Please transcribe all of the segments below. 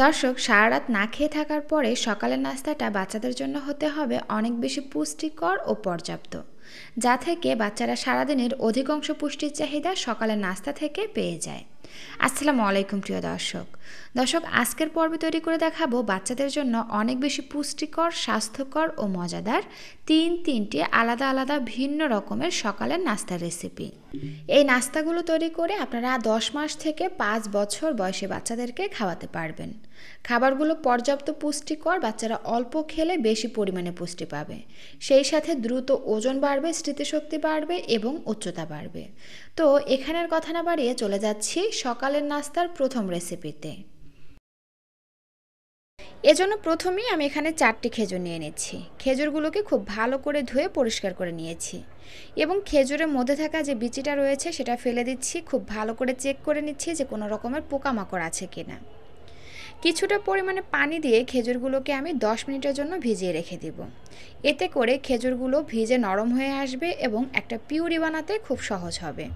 দর্শক, সারা রাত না খেয়ে থাকার পরে সকালের নাস্তাটা বাচ্চাদের জন্য হতে হবে অনেক বেশি পুষ্টিকর ও পর্যাপ্ত, যা থেকে বাচ্চারা সারাদিনের অধিকাংশ পুষ্টির চাহিদা সকালের নাস্তা থেকে পেয়ে যায়। আসসালামু আলাইকুম প্রিয় দর্শক। আজকের পর্বে তৈরি করে দেখাবো বাচ্চাদের জন্য অনেক বেশি পুষ্টিকর, স্বাস্থ্যকর ও মজাদার তিনটি আলাদা আলাদা ভিন্ন রকমের সকালের নাস্তার রেসিপি। এই নাস্তাগুলো তৈরি করে আপনারা 10 মাস থেকে 5 বছর বয়সী বাচ্চাদেরকে খাওয়াতে পারবেন। খাবারগুলো পর্যাপ্ত পুষ্টিকর, বাচ্চারা অল্প খেলে বেশি পরিমাণে পুষ্টি পাবে, সেই সাথে দ্রুত ওজন বাড়বে, স্মৃতিশক্তি বাড়বে এবং উচ্চতা বাড়বে। তো এখানের কথা না বাড়িয়ে চলে যাচ্ছি সকালের নাস্তার প্রথম রেসিপিতে। এজন্য প্রথমেই আমি এখানে 4টি খেজুর নিয়ে নিচ্ছি। খেজুরগুলোকে খুব ভালো করে ধুয়ে পরিষ্কার করে নিয়েছি এবং খেজুরের মধ্যে থাকা যে বিচিটা রয়েছে সেটা ফেলে দিচ্ছি। খুব ভালো করে চেক করে নিচ্ছি যে কোনো রকমের পোকামাকড় আছে কিনা। কিছুটা পরিমাণে পানি দিয়ে খেজুরগুলোকে আমি 10 মিনিটের জন্য ভিজিয়ে রেখে দেব। এতে করে খেজুরগুলো ভিজে নরম হয়ে আসবে এবং একটা পিউরি বানাতে খুব সহজ হবে।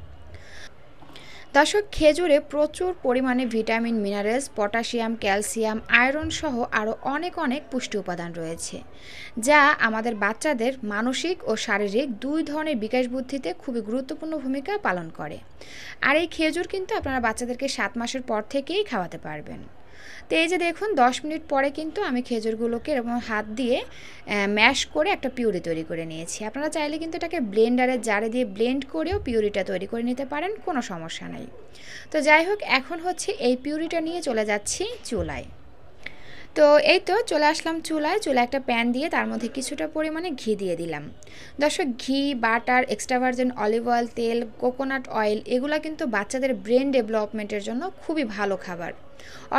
দর্শক, খেজুরে প্রচুর পরিমাণে vitamin, minerals, potassium, calcium, iron সহ আরও অনেক পুষ্টি উপাদান রয়েছে, যা আমাদের বাচ্চাদের মানসিক ও শারীরিক দুই ধরনের বিকাশ বুদ্ধিতে খুবই গুরুত্বপূর্ণ ভূমিকা পালন করে। আর এই খেজুর কিন্তু আপনারা বাচ্চাদেরকে 7 মাসের পর থেকেই খাওয়াতে পারবেন। তো এই যে দেখুন, 10 মিনিট পরে কিন্তু আমি খেজুরগুলোকে এরকম হাত দিয়ে ম্যাশ করে একটা পিউরি তৈরি করে নিয়েছি। আপনারা চাইলে কিন্তু এটাকে ব্লেন্ডারের জারে দিয়ে ব্লেন্ড করেও পিউরিটা তৈরি করে নিতে পারেন, কোনো সমস্যা নেই। তো যাই হোক, এখন হচ্ছে এই পিউরিটা নিয়ে চলে যাচ্ছি চুলায়। তো এই তো চলে আসলাম চুলায় একটা প্যান দিয়ে তার মধ্যে কিছুটা পরিমাণে ঘি দিয়ে দিলাম। দর্শক, ঘি, butter, extra virgin olive oil, তেল, কোকোনাট অয়েল এগুলো কিন্তু বাচ্চাদের ব্রেন ডেভেলপমেন্টের জন্য খুবই ভালো খাবার।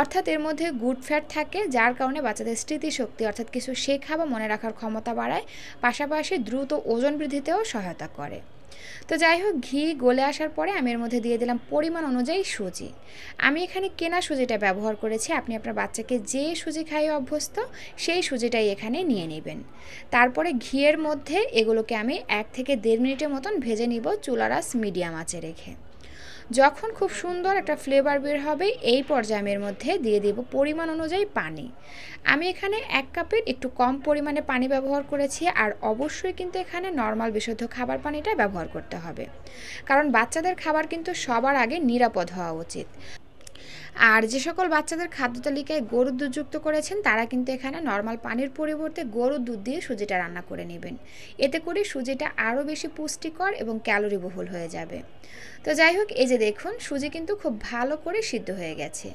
অর্থাৎ এর মধ্যে গুড ফ্যাট থাকে, যার কারণে বাচ্চাদের স্মৃতিশক্তি অর্থাৎ কিছু শেখা বা মনে রাখার ক্ষমতা বাড়ায়, পাশাপাশি দ্রুত ওজন বৃদ্ধিতেও সহায়তা করে। তো যাই হোক, ঘি গলে আসার পরে আমি এর মধ্যে দিয়ে দিলাম পরিমাণ অনুযায়ী সুজি। আমি এখানে কেনা সুজিটা ব্যবহার করেছি। আপনি আপনার বাচ্চাকে যে সুজি খাইয়ে অভ্যস্ত সেই সুজিটাই এখানে নিয়ে নেবেন। তারপরে ঘিয়ের মধ্যে এগুলোকে আমি 1 থেকে 1.5 মিনিটের মতন ভেজে নিব, চুলার আঁচ মিডিয়াম আঁচে রেখে। যখন খুব সুন্দর একটা ফ্লেভার বের হবে, এই পর্যায়ে আমি এর মধ্যে দিয়ে দেব পরিমাণ অনুযায়ী পানি। আমি এখানে 1 কাপের একটু কম পরিমাণে পানি ব্যবহার করেছি। আর অবশ্যই কিন্তু এখানে নর্মাল বিশুদ্ধ খাবার পানিটা ব্যবহার করতে হবে, কারণ বাচ্চাদের খাবার কিন্তু সবার আগে নিরাপদ হওয়া উচিত। আর যে সকল বাচ্চাদের খাদ্য তালিকায় গরুর দুধ যুক্ত করেছেন, তারা কিন্তু এখানে নর্মাল পানির পরিবর্তে গরুর দুধ দিয়ে সুজিটা রান্না করে নেবেন। এতে করে সুজিটা আরও বেশি পুষ্টিকর এবং ক্যালোরি বহুল হয়ে যাবে। তো যাই হোক, এই যে দেখুন, সুজি কিন্তু খুব ভালো করে সিদ্ধ হয়ে গেছে।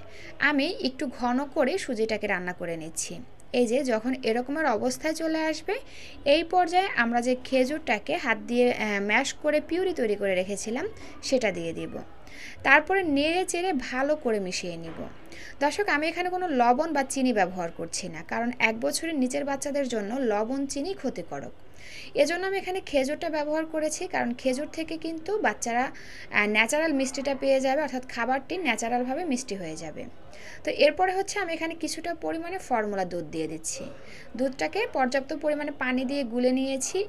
আমি একটু ঘন করে সুজিটাকে রান্না করে নিচ্ছি। এই যে যখন এরকমের অবস্থায় চলে আসবে, এই পর্যায়ে আমরা যে খেজুরটাকে হাত দিয়ে ম্যাশ করে পিউরি তৈরি করে রেখেছিলাম সেটা দিয়ে দিব। তারপরে নেড়ে চেড়ে ভালো করে মিশিয়ে নিব। দর্শক, আমি এখানে কোনো লবণ বা চিনি ব্যবহার করছি না, কারণ 1 বছরের নিচের বাচ্চাদের জন্য লবণ, চিনি ক্ষতিকারক। এজন্য আমি এখানে খেজুরটা ব্যবহার করেছি, কারণ খেজুর থেকে কিন্তু বাচ্চারা ন্যাচারাল মিষ্টিটা পেয়ে যাবে, অর্থাৎ খাবারটি ন্যাচারালভাবে মিষ্টি হয়ে যাবে। তো এরপরে হচ্ছে আমি এখানে কিছুটা পরিমাণে ফর্মুলা দুধ দিয়ে দিচ্ছি। দুধটাকে পর্যাপ্ত পরিমাণে পানি দিয়ে গুলে নিয়েছি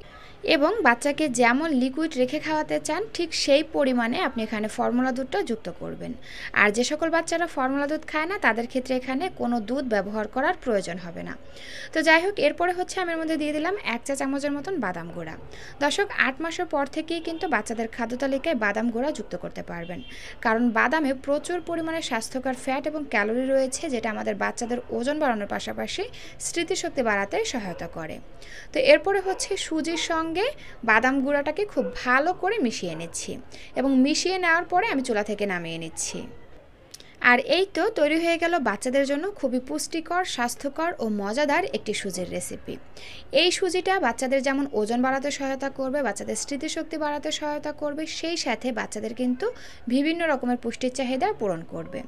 এবং বাচ্চাকে যেমন লিকুইড রেখে খাওয়াতে চান ঠিক সেই পরিমাণে আপনি এখানে ফর্মুলা দুধটা যুক্ত করবেন। আর যে সকল বাচ্চারা ফর্মুলা দুধ খায় না, তাদের ক্ষেত্রে এখানে কোনো দুধ ব্যবহার করার প্রয়োজন হবে না। তো যাই হোক, এরপরে হচ্ছে আমি এর মধ্যে দিয়ে দিলাম 1 চা চামচের মতন বাদাম গুঁড়া। দর্শক, 8 মাসের পর থেকেই কিন্তু বাচ্চাদের খাদ্য তালিকায় বাদাম গুঁড়া যুক্ত করতে পারবেন, কারণ বাদামে প্রচুর পরিমাণে স্বাস্থ্যকর ফ্যাট এবং ক্যালোরি রয়েছে, যেটা আমাদের বাচ্চাদের ওজন বাড়ানোর পাশাপাশি স্মৃতিশক্তি বাড়াতে সহায়তা করে। তো এরপরে হচ্ছে সুজির সঙ্গে বাদাম গুঁড়াটাকে খুব ভালো করে মিশিয়ে নিচ্ছি এবং মিশিয়ে নেওয়ার পরে আমি চুলা থেকে নামিয়ে নিচ্ছি। আর এই তো তৈরি হয়ে গেল বাচ্চাদের জন্য খুবই পুষ্টিকর, স্বাস্থ্যকর ও মজাদার একটি সুজির রেসিপি। এই সুজিটা বাচ্চাদের যেমন ওজন বাড়াতে সহায়তা করবে, বাচ্চাদের স্মৃতিশক্তি বাড়াতে সহায়তা করবে, সেই সাথে বাচ্চাদের কিন্তু বিভিন্ন রকমের পুষ্টির চাহিদা পূরণ করবে।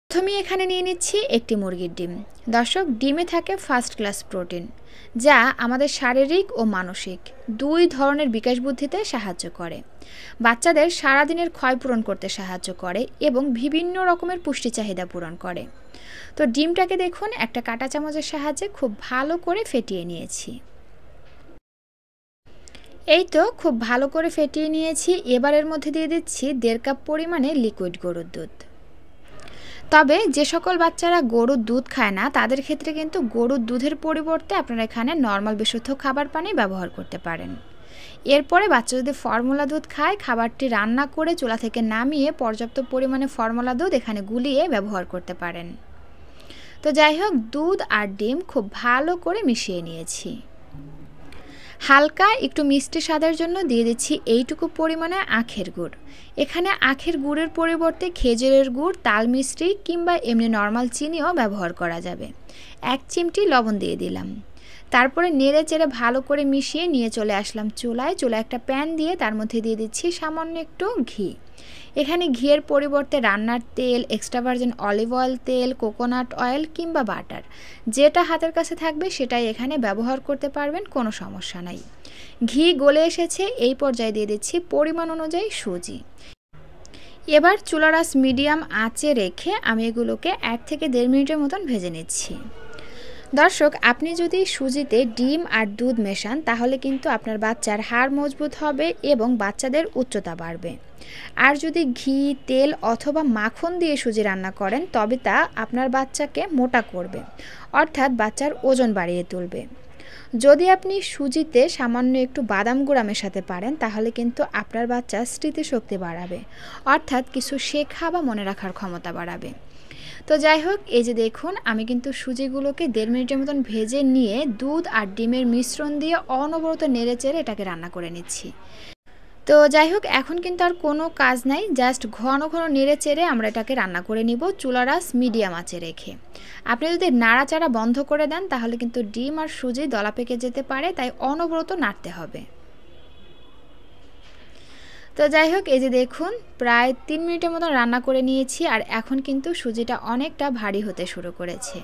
প্রথমেই এখানে নিয়ে নিচ্ছি একটি মুরগির ডিম। দর্শক, ডিমে থাকে ফার্স্ট ক্লাস প্রোটিন, যা আমাদের শারীরিক ও মানসিক দুই ধরনের বিকাশ বুদ্ধিতে সাহায্য করে, বাচ্চাদের সারাদিনের ক্ষয় পূরণ করতে সাহায্য করে এবং বিভিন্ন রকমের পুষ্টি চাহিদা পূরণ করে। তো ডিমটাকে দেখুন একটা কাঁটা চামচের সাহায্যে খুব ভালো করে ফেটিয়ে নিয়েছি। এই তো খুব ভালো করে ফেটিয়ে নিয়েছি। এবার এর মধ্যে দিয়ে দিচ্ছি 1.5 কাপ পরিমাণে লিকুইড গরুর দুধ। তবে যে সকল বাচ্চারা গরুর দুধ খায় না তাদের ক্ষেত্রে কিন্তু গরুর দুধের পরিবর্তে আপনারা এখানে নর্মাল বিশুদ্ধ খাবার পানি ব্যবহার করতে পারেন। এরপরে বাচ্চা যদি ফর্মুলা দুধ খায়, খাবারটি রান্না করে চুলা থেকে নামিয়ে পর্যাপ্ত পরিমাণে ফর্মুলা দুধ এখানে গুলিয়ে ব্যবহার করতে পারেন। তো যাই হোক, দুধ আর ডিম খুব ভালো করে মিশিয়ে নিয়েছি। হালকা একটু মিষ্টি স্বাদের জন্য দিয়ে দিচ্ছি এইটুকু পরিমাণে আখের গুড়। এখানে আখের গুড়ের পরিবর্তে খেজুরের গুড়, তাল মিষ্টি কিংবা এমনি নর্মাল চিনিও ব্যবহার করা যাবে। 1 চিমটি লবণ দিয়ে দিলাম। তারপরে নেড়ে চেড়ে ভালো করে মিশিয়ে নিয়ে চলে আসলাম চুলায়। চুলায় একটা প্যান দিয়ে তার মধ্যে দিয়ে দিচ্ছি সামান্য একটু ঘি। এখানে ঘিয়ের পরিবর্তে রান্নার তেল, এক্সট্রা ভার্জিন অলিভ অয়েল তেল, কোকোনাট অয়েল কিংবা বাটার, যেটা হাতের কাছে থাকবে সেটাই এখানে ব্যবহার করতে পারবেন, কোনো সমস্যা নাই। ঘি গলে এসেছে, এই পর্যায়ে দিয়ে দিচ্ছি পরিমাণ অনুযায়ী সুজি। এবার চুলার আঁচ মিডিয়াম আঁচে রেখে আমি এগুলোকে 1 থেকে 1.5 মিনিটের মতন ভেজে নিচ্ছি। দর্শক, আপনি যদি সুজিতে ডিম আর দুধ মেশান তাহলে কিন্তু আপনার বাচ্চার হাড় মজবুত হবে এবং বাচ্চাদের উচ্চতা বাড়বে। আর যদি ঘি, তেল অথবা মাখন দিয়ে সুজি রান্না করেন তবে তা আপনার বাচ্চাকে মোটা করবে, অর্থাৎ বাচ্চার ওজন বাড়িয়ে তুলবে। যদি আপনি সুজিতে সামান্য একটু বাদাম গুঁড়া মেশাতে পারেন তাহলে কিন্তু আপনার বাচ্চার স্মৃতিশক্তি বাড়াবে, অর্থাৎ কিছু শেখা বা মনে রাখার ক্ষমতা বাড়াবে। তো যাই হোক, এই যে দেখুন আমি কিন্তু সুজিগুলোকে 1.5 মিনিটের মতন ভেজে নিয়ে দুধ আর ডিমের মিশ্রণ দিয়ে অনবরত নেড়ে চেড়ে এটাকে রান্না করে নিচ্ছি। তো যাই হোক, এখন কিন্তু আর কোনো কাজ নাই, জাস্ট ঘন ঘন নেড়ে চেড়ে আমরা এটাকে রান্না করে নিব চুলার আঁচ মিডিয়াম আঁচে রেখে। আপনি যদি নাড়াচাড়া বন্ধ করে দেন তাহলে কিন্তু ডিম আর সুজি দলা পেকে যেতে পারে, তাই অনবরত নাড়তে হবে। তো যাই হোক, এই যে দেখুন প্রায় 3 মিনিটের মতো রান্না করে নিয়েছি আর এখন কিন্তু সুজিটা অনেকটা ভারী হতে শুরু করেছে।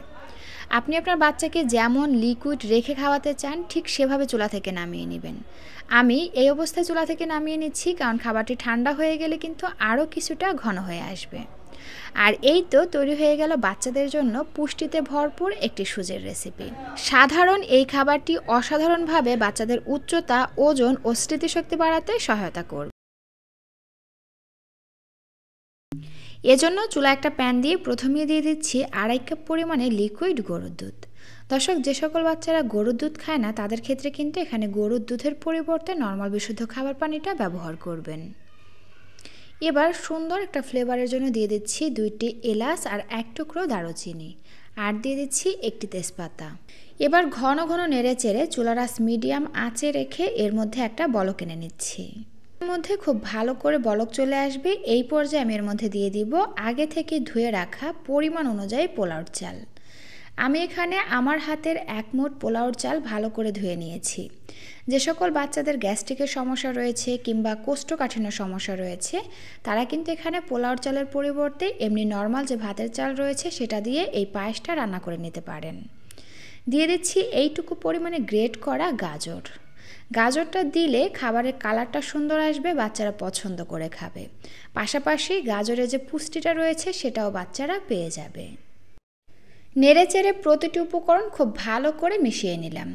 আপনি আপনার বাচ্চাকে যেমন লিকুইড রেখে খাওয়াতে চান ঠিক সেভাবে চুলা থেকে নামিয়ে নেবেন। আমি এই অবস্থায় চুলা থেকে নামিয়ে নিচ্ছি, কারণ খাবারটি ঠান্ডা হয়ে গেলে কিন্তু আরও কিছুটা ঘন হয়ে আসবে। আর এই তো তৈরি হয়ে গেল বাচ্চাদের জন্য পুষ্টিতে ভরপুর একটি সুজির রেসিপি। সাধারণ এই খাবারটি অসাধারণভাবে বাচ্চাদের উচ্চতা, ওজন ও স্মৃতিশক্তি বাড়াতে সহায়তা করবে। এজন্য চুলা একটা প্যান দিয়ে প্রথমে দিয়ে দিচ্ছি 2.5 কাপ পরিমাণে লিকুইড গরুর দুধ। দর্শক, যে সকল বাচ্চারা গরুর দুধ খায় না তাদের ক্ষেত্রে কিন্তু এখানে গরুর দুধের পরিবর্তে নর্মাল বিশুদ্ধ খাবার পানিটা ব্যবহার করবেন। এবার সুন্দর একটা ফ্লেভারের জন্য দিয়ে দিচ্ছি 2টি এলাচ আর 1 টুকরো দারুচিনি, আর দিয়ে দিচ্ছি 1টি তেজপাতা। এবার ঘন ঘন নেড়ে চেড়ে চুলার আঁচ মিডিয়াম আঁচে রেখে এর মধ্যে একটা বলক এনে নিচ্ছি। এর মধ্যে খুব ভালো করে বলক চলে আসবে, এই পর্যায়ে আমি এর মধ্যে দিয়ে দিব আগে থেকে ধুয়ে রাখা পরিমাণ অনুযায়ী পোলাওর চাল। আমি এখানে আমার হাতের 1 মুঠ পোলাওর চাল ভালো করে ধুয়ে নিয়েছি। যে সকল বাচ্চাদের গ্যাস্ট্রিকের সমস্যা রয়েছে কিংবা কোষ্ঠকাঠিন্যের সমস্যা রয়েছে তারা কিন্তু এখানে পোলাওর চালের পরিবর্তে এমনি নর্মাল যে ভাতের চাল রয়েছে সেটা দিয়ে এই পায়েসটা রান্না করে নিতে পারেন। দিয়ে দিচ্ছি এইটুকু পরিমাণে গ্রেট করা গাজর। গাজরটা দিলে খাবারের কালারটা সুন্দর আসবে, বাচ্চারা পছন্দ করে খাবে। পাশাপাশি গাজরের যে পুষ্টিটা রয়েছে সেটাও বাচ্চারা পেয়ে যাবে। নেড়েচেড়ে প্রতিটি উপকরণ খুব ভালো করে মিশিয়ে নিলাম।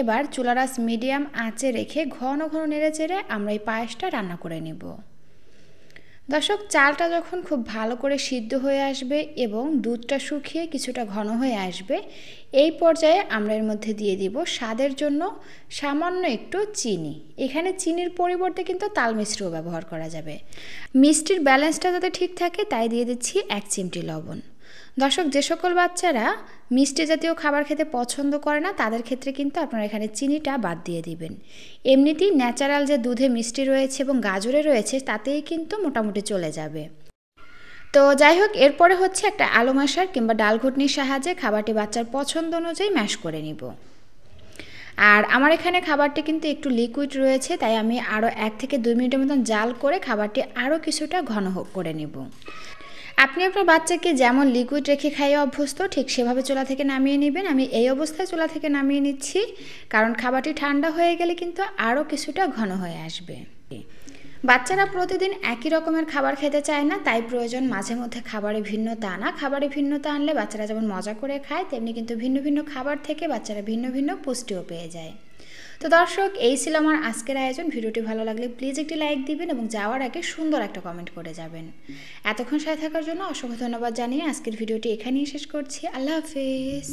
এবার চুলার আঁচ মিডিয়াম আঁচে রেখে ঘন ঘন নেড়েচেড়ে আমরা এই পায়েসটা রান্না করে নেব। দর্শক, চালটা যখন খুব ভালো করে সিদ্ধ হয়ে আসবে এবং দুধটা শুকিয়ে কিছুটা ঘন হয়ে আসবে, এই পর্যায়ে আমরা এর মধ্যে দিয়ে দিব স্বাদের জন্য সামান্য একটু চিনি। এখানে চিনির পরিবর্তে কিন্তু তাল মিষ্টিও ব্যবহার করা যাবে। মিষ্টির ব্যালেন্সটা যাতে ঠিক থাকে তাই দিয়ে দিচ্ছি 1 চিমটি লবণ। দর্শক, যে সকল বাচ্চারা মিষ্টি জাতীয় খাবার খেতে পছন্দ করে না তাদের ক্ষেত্রে কিন্তু আপনারা এখানে চিনিটা বাদ দিয়ে দিবেন। এমনিতেই ন্যাচারাল যে দুধে মিষ্টি রয়েছে এবং গাজরে রয়েছে তাতেই কিন্তু মোটামুটি চলে যাবে। তো যাই হোক, এরপরে হচ্ছে একটা আলু ম্যাশার কিংবা ডাল ঘুটনির সাহায্যে খাবারটি বাচ্চার পছন্দ অনুযায়ী ম্যাশ করে নিব। আর আমার এখানে খাবারটি কিন্তু একটু লিকুইড রয়েছে, তাই আমি আরও 1 থেকে 2 মিনিটের মতন জাল করে খাবারটি আরও কিছুটা ঘন করে নেব। আপনি আপনার বাচ্চাকে যেমন লিকুইড রেখে খাইয়ে অভ্যস্ত ঠিক সেভাবে চুলা থেকে নামিয়ে নেবেন। আমি এই অবস্থায় চুলা থেকে নামিয়ে নিচ্ছি, কারণ খাবারটি ঠান্ডা হয়ে গেলে কিন্তু আরও কিছুটা ঘন হয়ে আসবে। বাচ্চারা প্রতিদিন একই রকমের খাবার খেতে চায় না, তাই প্রয়োজন মাঝে মধ্যে খাবারে ভিন্নতা আনা। খাবারে ভিন্নতা আনলে বাচ্চারা যেমন মজা করে খায় তেমনি কিন্তু ভিন্ন ভিন্ন খাবার থেকে বাচ্চারা ভিন্ন ভিন্ন পুষ্টিও পেয়ে যায়। তো দর্শক, এই ছিল আমার আজকের আয়োজন। ভিডিওটি ভালো লাগলে প্লিজ একটি লাইক দিবেন এবং যাওয়ার আগে সুন্দর একটা কমেন্ট করে যাবেন। এতক্ষণ সাথে থাকার জন্য অসংখ্য ধন্যবাদ জানিয়ে আজকের ভিডিওটি এখানেই শেষ করছি। আল্লাহ হাফেজ।